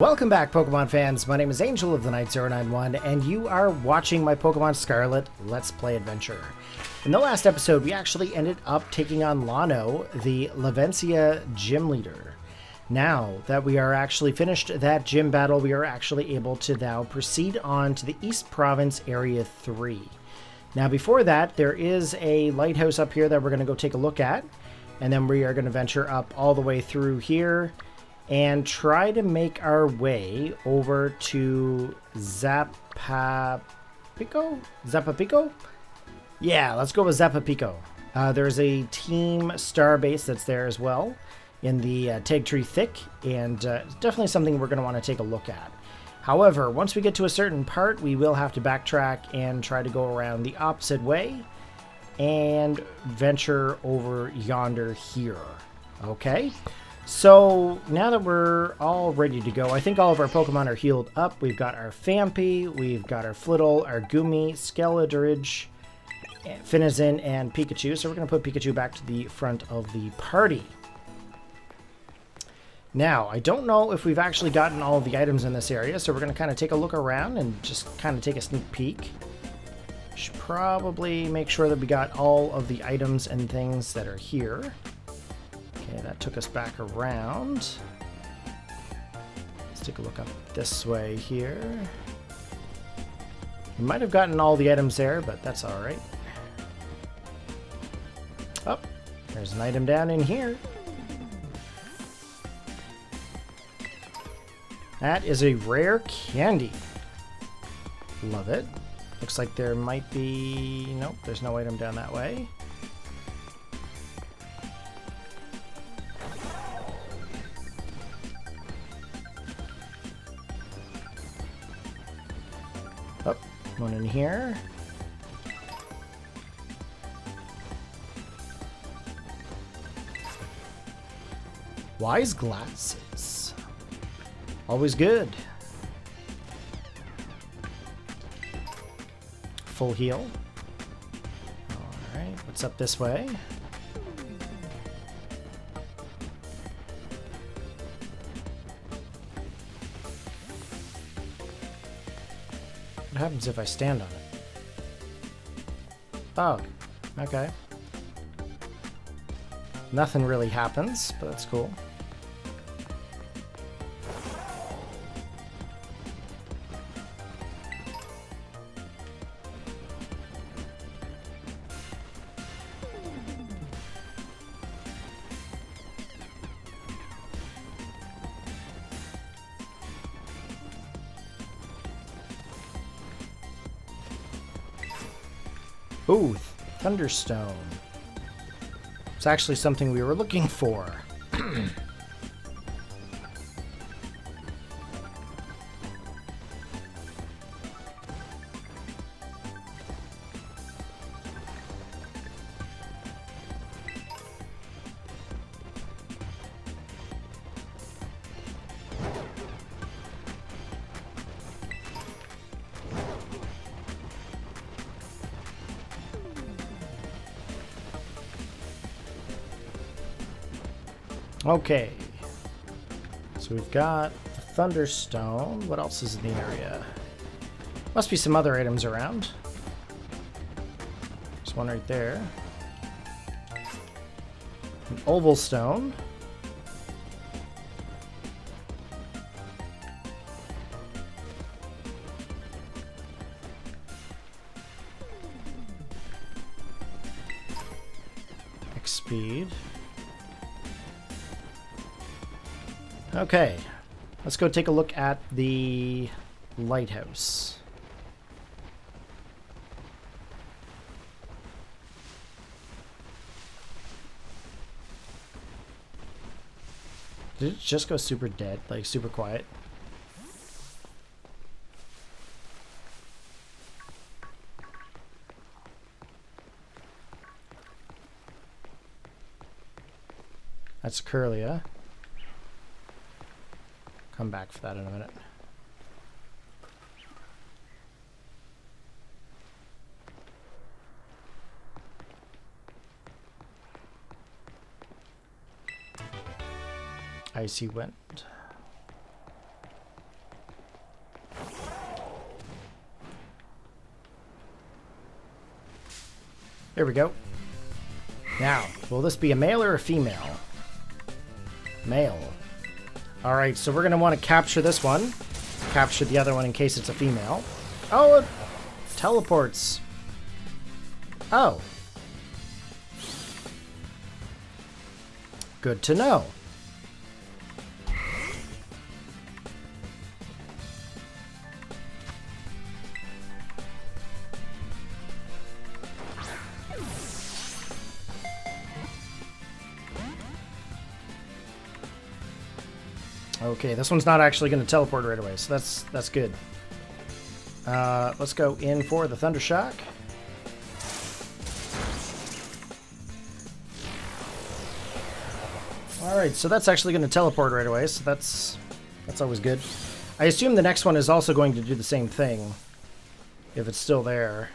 Welcome back, Pokemon fans. My name is Angel of the Night 091, and you are watching my Pokemon Scarlet Let's Play adventure. In the last episode, we actually ended up taking on Lano, the Lavencia gym leader. Now that we are actually finished that gym battle, we are actually able to now proceed on to the East Province Area 3. Now before that, there is a lighthouse up here that we're going to go take a look at, and then we are going to venture up all the way through here and try to make our way over to Zapapico? Zapapico? Yeah, let's go with Zapapico. There's a Team Star base that's there as well in the Tagtree Thick, and definitely something we're going to want to take a look at. However, once we get to a certain part, we will have to backtrack and try to go around the opposite way and venture over yonder here. Okay? So now that we're all ready to go, I think all of our Pokemon are healed up. We've got our Phampi, we've got our Flittle, our Goomy, Skeledridge, Finizen, and Pikachu. So we're going to put Pikachu back to the front of the party. Now, I don't know if we've actually gotten all of the items in this area, so we're going to kind of take a look around and just kind of take a sneak peek. Should probably make sure that we got all of the items and things that are here. Okay, that took us back around. Let's take a look up this way here. We might have gotten all the items there, but that's all right. Oh, there's an item down in here. That is a rare candy. Love it. Looks like there might be... Nope, there's no item down that way. Oh, one in here. Wise glasses. Always good. Full heal. Alright, what's up this way? What happens if I stand on it? Oh, okay. Nothing really happens, but that's cool. Ooh, Thunderstone. It's actually something we were looking for. Okay, so we've got the Thunderstone. What else is in the area? Must be some other items around. There's one right there. An Oval Stone. X-Speed. Okay, let's go take a look at the lighthouse. Did it just go super dead, like super quiet? That's Curlia. Come back for that in a minute. Icy Wind. There we go. Now, will this be a male or a female? Male. Alright, so we're going to want to capture this one. Capture the other one in case it's a female. Oh, it teleports. Oh. Good to know. Okay, this one's not actually going to teleport right away, so that's good. Let's go in for the Thunder Shock. Alright, so that's actually going to teleport right away, so that's always good. I assume the next one is also going to do the same thing, if it's still there.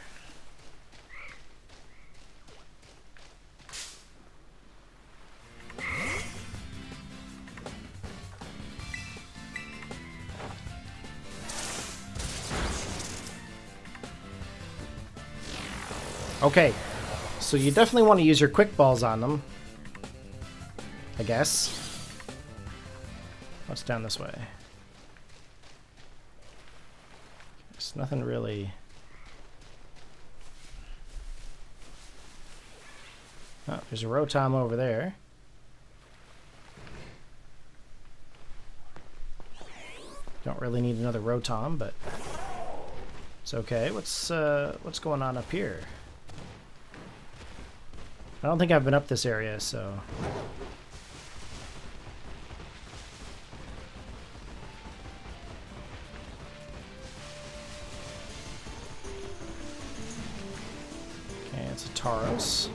Okay, so you definitely want to use your quick balls on them, I guess. What's down this way? There's nothing really... Oh, there's a Rotom over there. Don't really need another Rotom, but it's okay. What's going on up here? I don't think I've been up this area, so... Okay, it's a Tauros.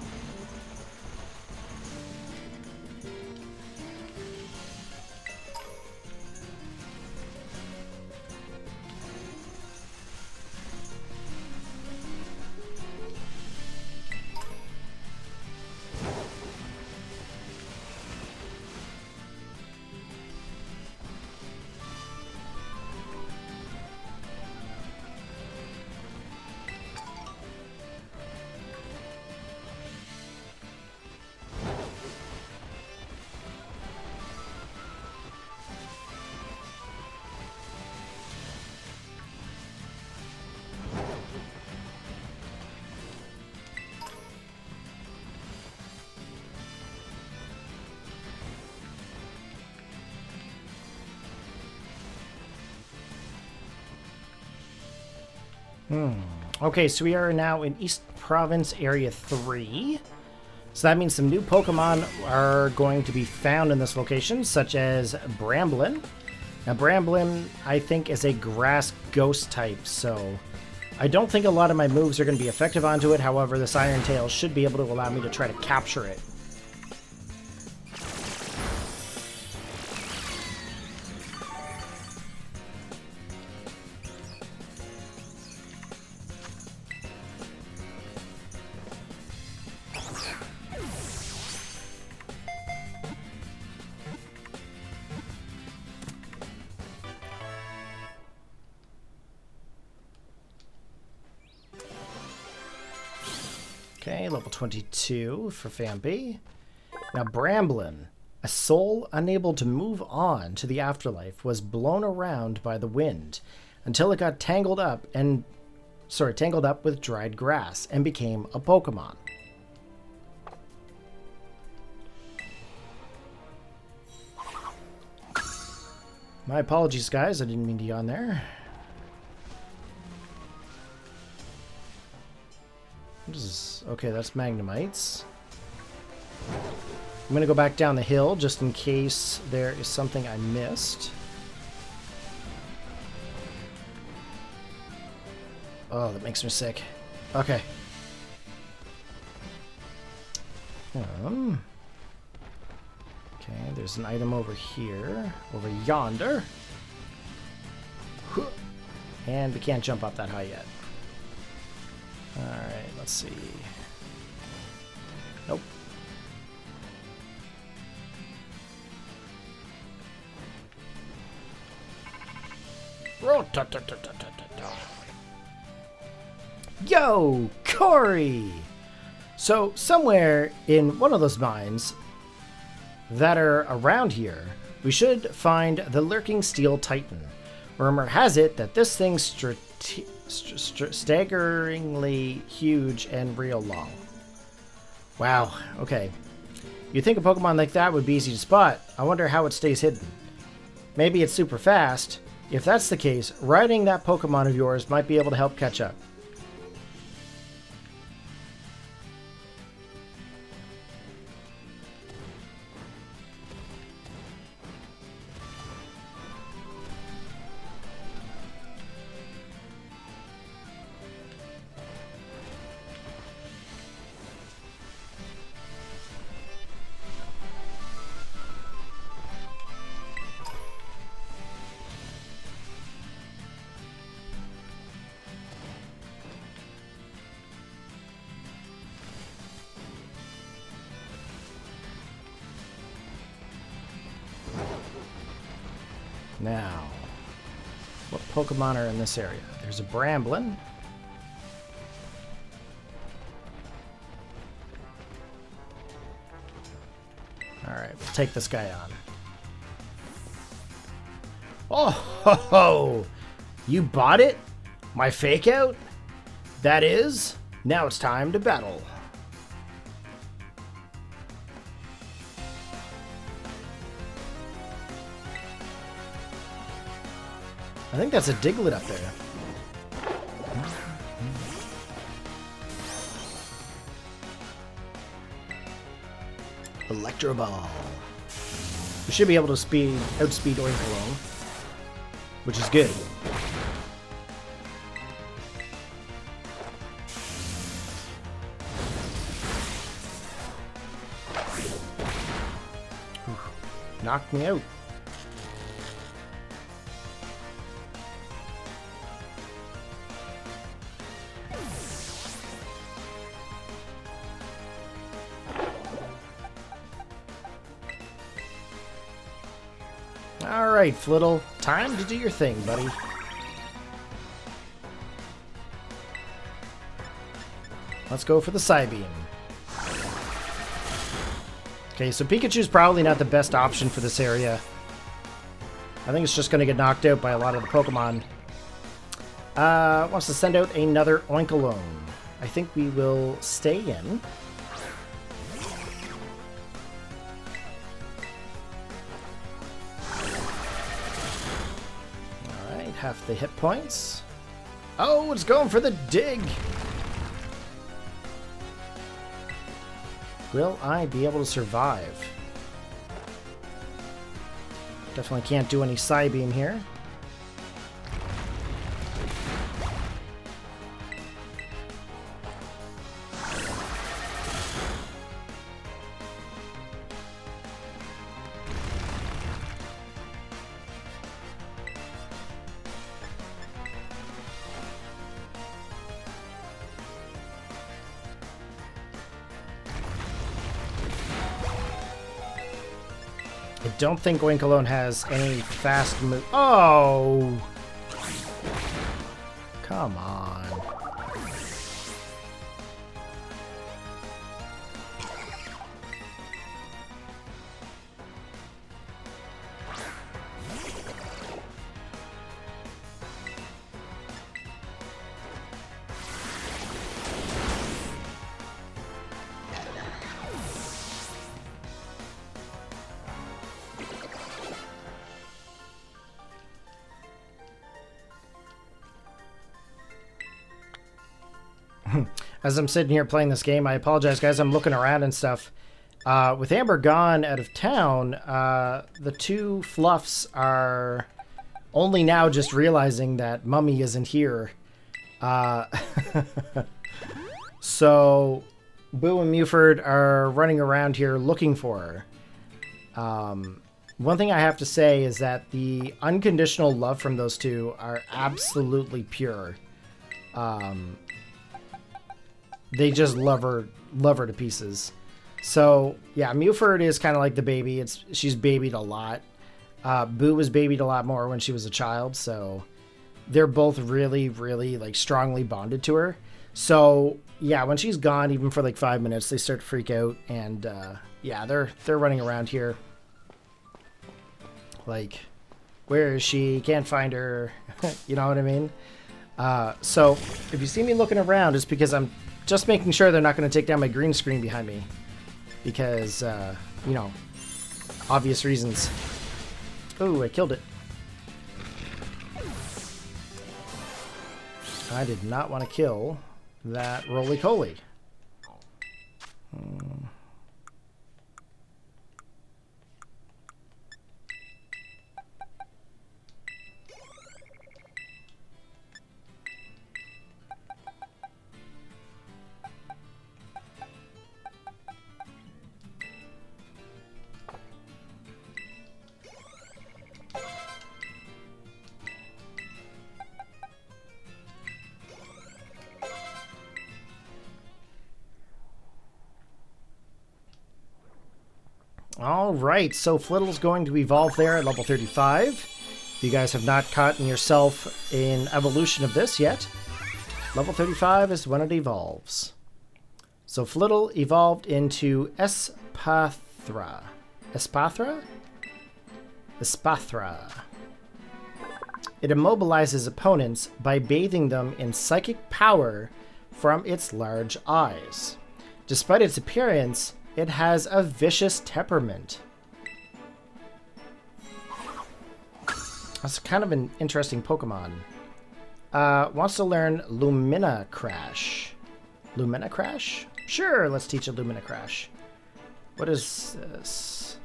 Okay, so we are now in East Province Area 3. So that means some new Pokemon are going to be found in this location, such as Bramblin. Now, Bramblin, I think, is a grass ghost type, so I don't think a lot of my moves are going to be effective onto it. However, this Iron Tail should be able to allow me to try to capture it. Okay, level 22 for Famby. Now, Bramblin, a soul unable to move on to the afterlife, was blown around by the wind until it got tangled up with dried grass and became a Pokemon. My apologies, guys. I didn't mean to yawn there. What is this? Okay, that's Magnemites. I'm going to go back down the hill just in case there is something I missed. Oh, that makes me sick. Okay. Okay, there's an item over here. Over yonder. And we can't jump up that high yet. Alright, let's see. Nope. Yo, Corey! So somewhere in one of those mines that are around here, we should find the lurking steel titan. Rumor has it that this thing's staggeringly huge and real long. Wow, okay. You'd think a Pokemon like that would be easy to spot. I wonder how it stays hidden. Maybe it's super fast. If that's the case, riding that Pokemon of yours might be able to help catch up. Now, what Pokemon are in this area? There's a Bramblin. Alright, we'll take this guy on. Oh, ho, ho! You bought it? My fake out? That is? Now it's time to battle. I think that's a Diglett up there. Electro Ball. We should be able to outspeed Oinkologne, which is good. Knocked me out. Alright, Flittle. Time to do your thing, buddy. Let's go for the Psybeam. Okay, so Pikachu's probably not the best option for this area. I think it's just going to get knocked out by a lot of the Pokemon. Wants to send out another Oinkologne. I think we will stay in. Alright, half the hit points. Oh, it's going for the dig! Will I be able to survive? Definitely can't do any Psybeam here. I don't think Oinkologne has any fast move. Oh! Come on. As I'm sitting here playing this game, I apologize, guys. I'm looking around and stuff. With Amber gone out of town, the two Fluffs are only now just realizing that Mummy isn't here. So Boo and Mewford are running around here looking for her. One thing I have to say is that the unconditional love from those two are absolutely pure. They just love her to pieces. So yeah, Mewford is kind of like the baby. She's babied a lot. Boo was babied a lot more when she was a child. So they're both really, really like strongly bonded to her. So yeah, when she's gone, even for like 5 minutes, they start to freak out, and yeah, they're running around here. Like, where is she? Can't find her. You know what I mean? So if you see me looking around, it's because I'm just making sure they're not going to take down my green screen behind me. Because, you know, obvious reasons. Ooh, I killed it. I did not want to kill that roly-poly. Alright, so Flittle's going to evolve there at level 35. If you guys have not caught yourself in evolution of this yet, level 35 is when it evolves. So Flittle evolved into Espathra. Espathra? Espathra. It immobilizes opponents by bathing them in psychic power from its large eyes. Despite its appearance, it has a vicious temperament. That's kind of an interesting Pokemon. Wants to learn Lumina Crash. Lumina Crash? Sure, let's teach it Lumina Crash. What is this?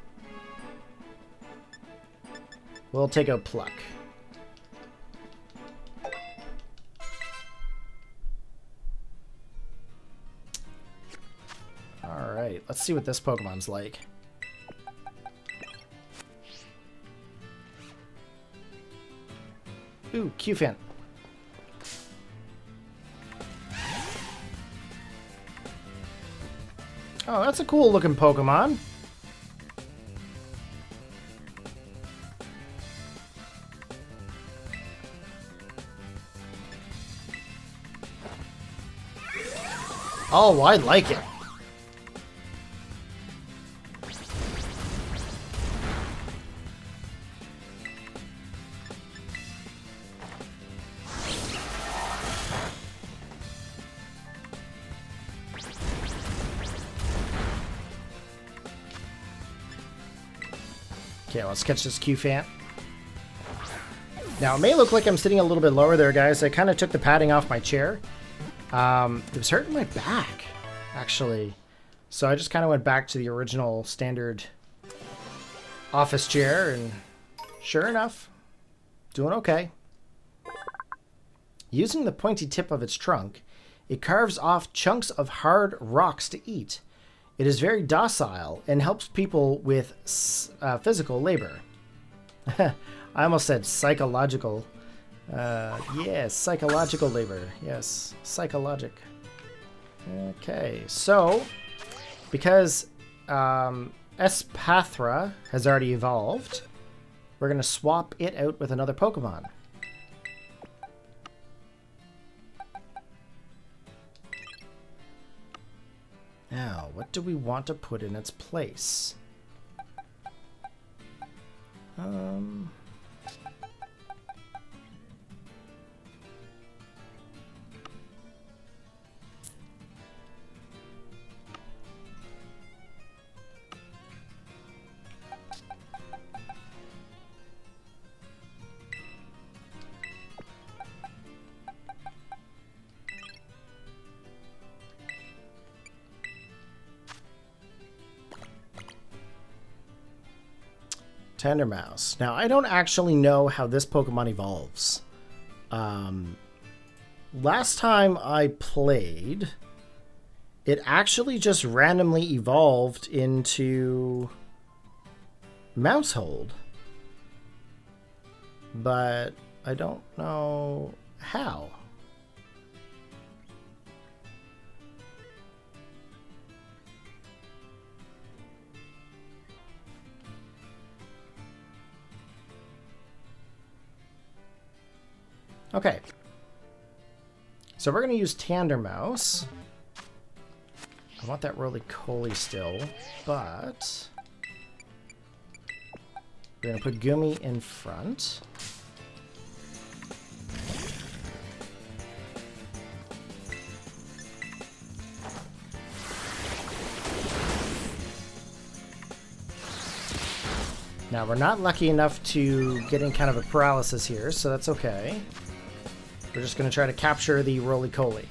We'll take a Pluck. Alright, let's see what this Pokemon's like. Ooh, Qfant. Oh, that's a cool looking Pokemon. Oh, I like it. Okay, let's catch this Qfant. Now, it may look like I'm sitting a little bit lower there, guys. I kind of took the padding off my chair. It was hurting my back, actually. So I just kind of went back to the original standard office chair, and sure enough, doing okay. Using the pointy tip of its trunk, it carves off chunks of hard rocks to eat. It is very docile and helps people with physical labor. I almost said psychological. Yes, psychological labor. Yes, psychologic. Okay, so because Espathra has already evolved, we're going to swap it out with another Pokemon. Now, what do we want to put in its place? Tendermouse. Now, I don't actually know how this Pokemon evolves. Last time I played, it actually just randomly evolved into Mousehold. But I don't know how. Okay. So we're going to use Tandermouse. I want that roly-poly still, but we're going to put Gumi in front. Now, we're not lucky enough to get in kind of a paralysis here, so that's okay. We're just going to try to capture the roly-poly.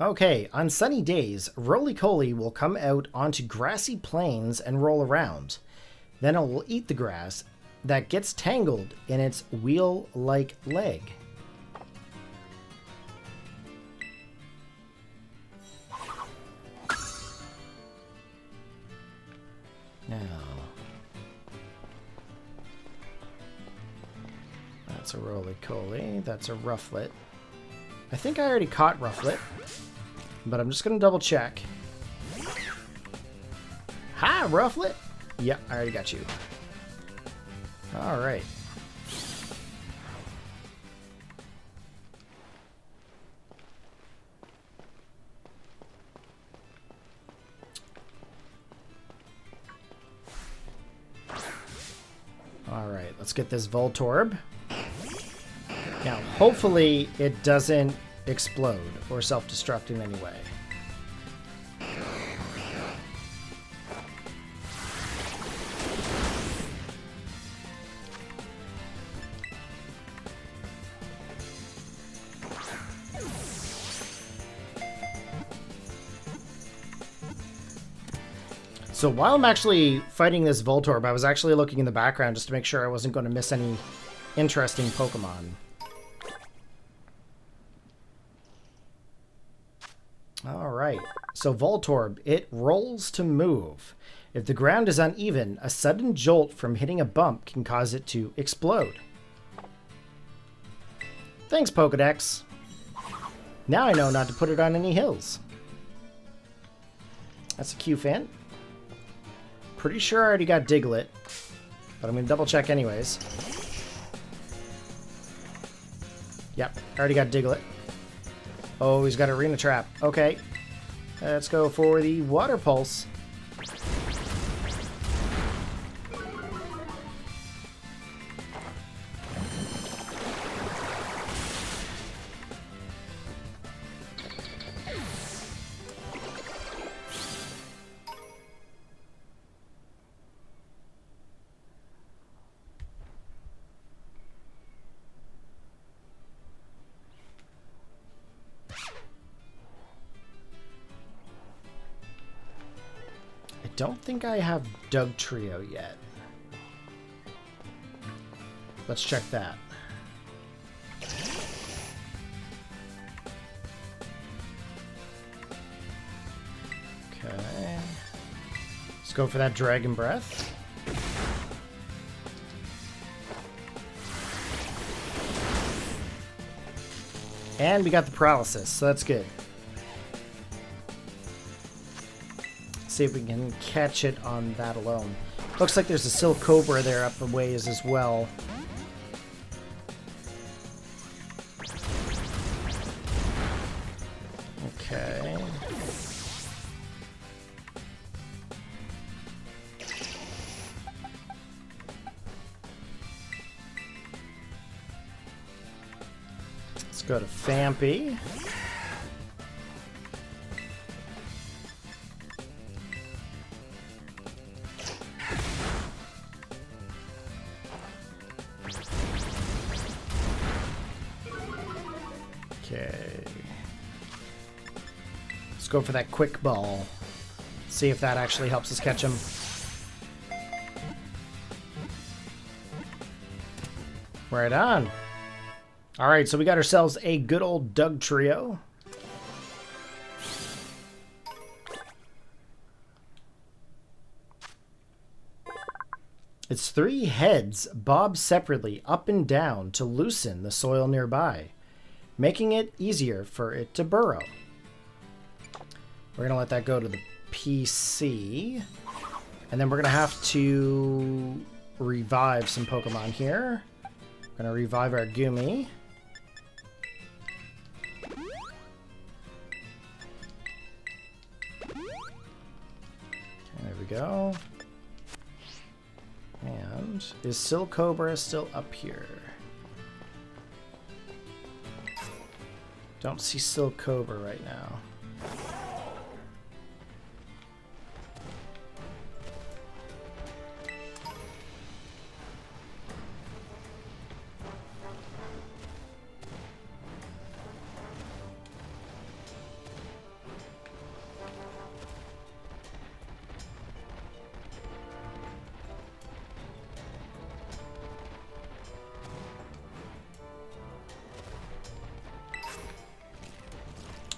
Okay, on sunny days, roly-poly will come out onto grassy plains and roll around. Then it will eat the grass that gets tangled in its wheel-like leg. Now, that's a roly-poly, that's a rufflet. I think I already caught Rufflet, but I'm just going to double check. Hi, Rufflet! Yeah, I already got you. Alright. Alright, let's get this Voltorb. Now, hopefully it doesn't explode or self-destruct in any way. So while I'm actually fighting this Voltorb, I was actually looking in the background just to make sure I wasn't going to miss any interesting Pokemon. Alright, so Voltorb, it rolls to move. If the ground is uneven, a sudden jolt from hitting a bump can cause it to explode. Thanks, Pokedex. Now I know not to put it on any hills. That's a Q-Fan. Pretty sure I already got Diglett, but I'm going to double check anyways. Yep, I already got Diglett. Oh, he's got Arena Trap. Okay. Let's go for the Water Pulse. Don't think I have Doug Trio yet. Let's check that. Okay. Let's go for that Dragon Breath. And we got the Paralysis, so that's good. See if we can catch it on that alone. Looks like there's a Silk Cobra there up a ways as well. Okay. Let's go to Fampy. Okay. Let's go for that Quick Ball. See if that actually helps us catch him. Right on. Alright, so we got ourselves a good old Doug Trio. Its three heads bob separately up and down to loosen the soil nearby. making it easier for it to burrow. We're going to let that go to the PC. And then we're going to have to revive some Pokemon here. We're going to revive our Gumi. There we go. And is Silcobra still up here? Don't see Silcobra right now.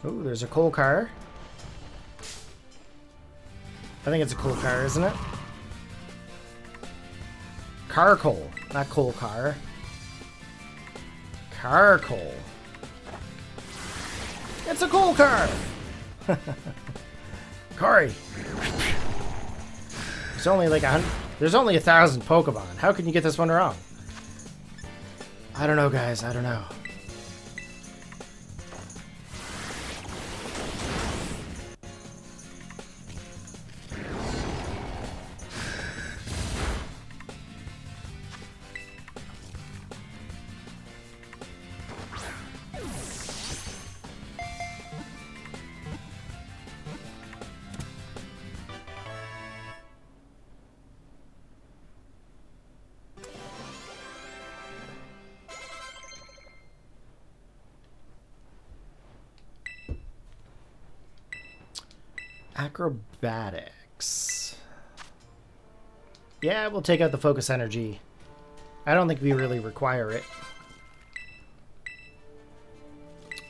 Ooh, there's a coal car. I think it's a coal car, isn't it? Car coal, not coal car. Car coal. It's a coal car! Corey! There's only like there's only 1,000 Pokemon. How can you get this one wrong? I don't know, guys. I don't know. Acrobatics. Yeah, we'll take out the focus energy. I don't think we really require it.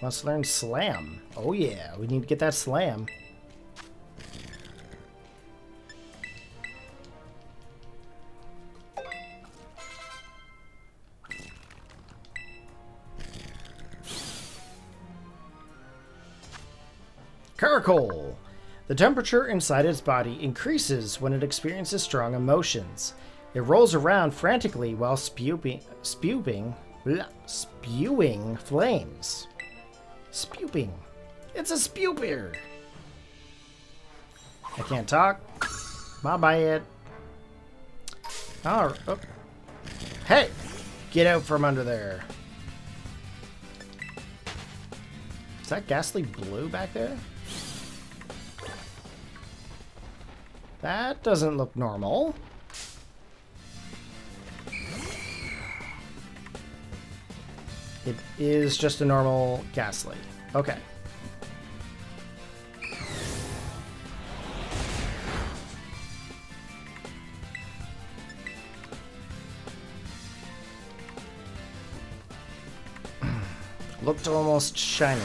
Let's learn Slam. Oh yeah, we need to get that Slam. Caracol. The temperature inside its body increases when it experiences strong emotions. It rolls around frantically while spewing flames. Spewing. It's a spew-beer. I can't talk. Bye-bye it. Oh. Hey! Get out from under there. Is that ghastly blue back there? That doesn't look normal. It is just a normal Ghastly. Okay. Looked almost shiny.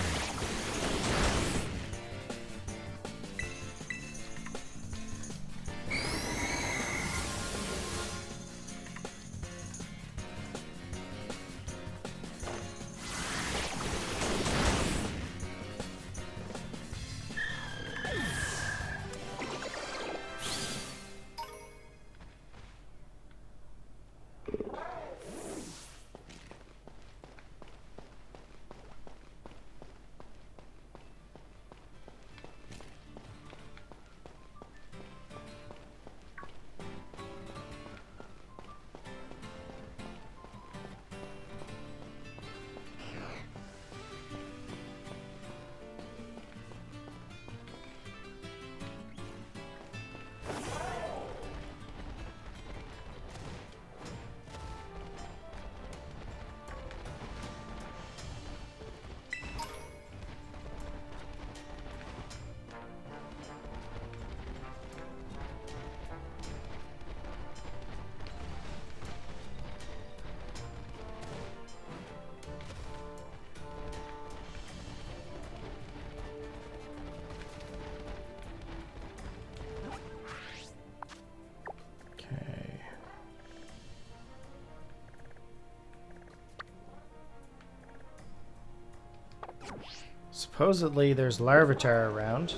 Supposedly there's Larvitar around.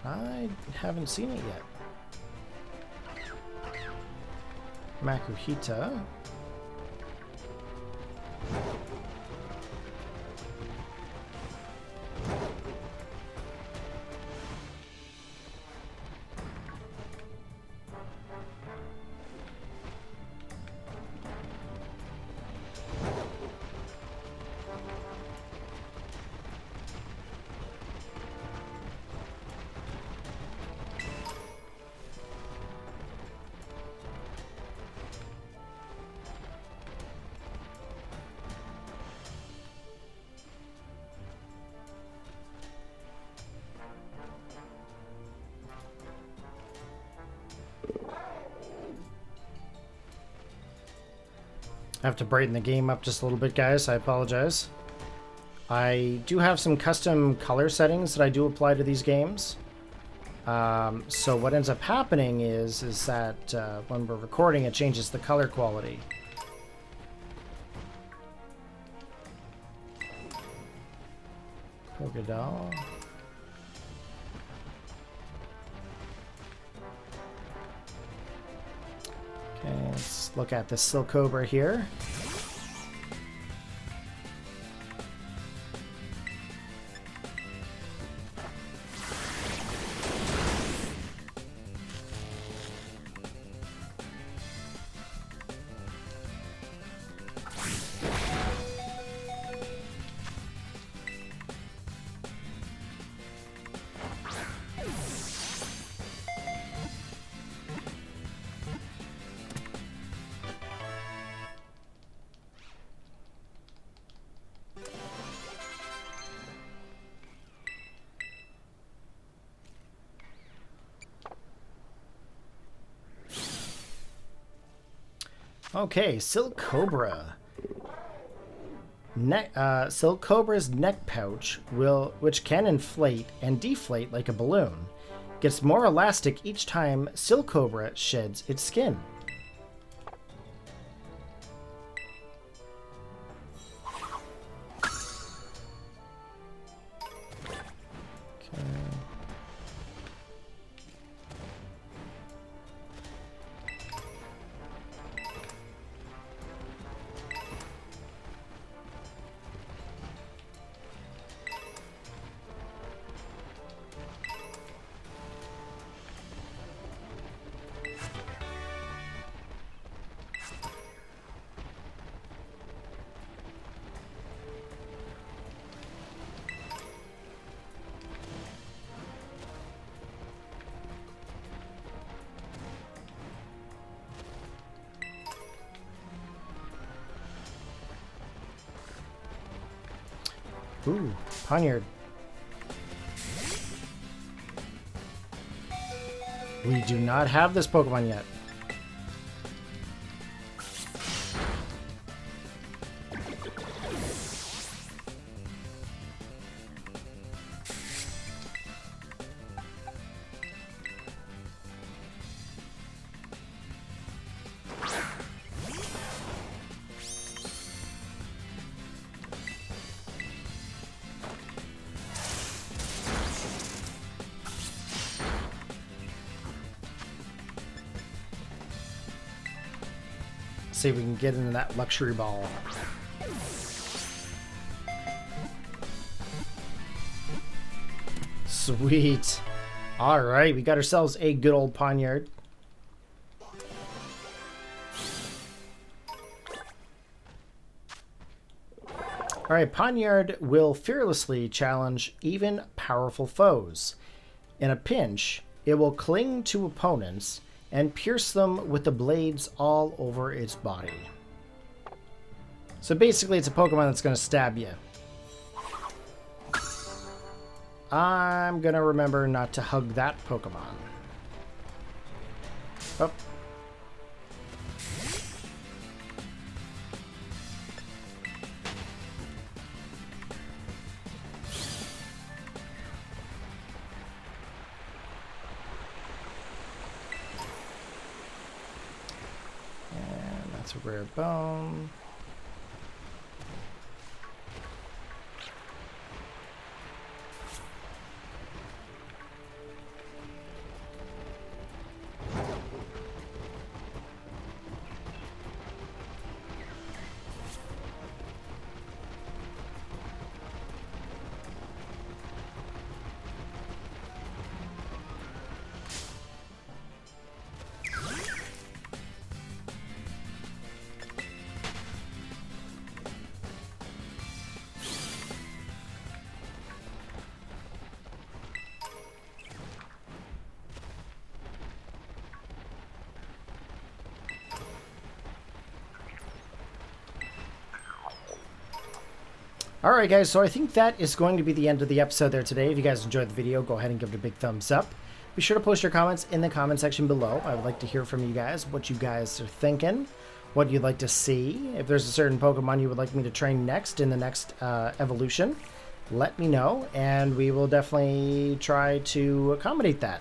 I haven't seen it yet. Makuhita. I have to brighten the game up just a little bit, guys. I apologize. I do have some custom color settings that I do apply to these games. So what ends up happening is that when we're recording, it changes the color quality. Pogadol. Okay, let's look at the Silcobra here. Okay, Silcobra. Silcobra's neck pouch, which can inflate and deflate like a balloon, gets more elastic each time Silcobra sheds its skin. Ooh, Poniard. We do not have this Pokemon yet. See if we can get into that luxury ball. Sweet. All right, we got ourselves a good old Poniard. All right, Poniard will fearlessly challenge even powerful foes. In a pinch, it will cling to opponents and pierce them with the blades all over its body. So basically, it's a Pokemon that's going to stab you. I'm going to remember not to hug that Pokemon. Oh. Rare bone. Alright guys, so I think that is going to be the end of the episode there today. If you guys enjoyed the video, go ahead and give it a big thumbs up. Be sure to post your comments in the comment section below. I would like to hear from you guys, what you guys are thinking, what you'd like to see. If there's a certain Pokemon you would like me to train next in the next evolution, let me know, and we will definitely try to accommodate that.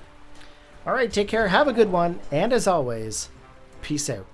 Alright, take care, have a good one, and as always, peace out.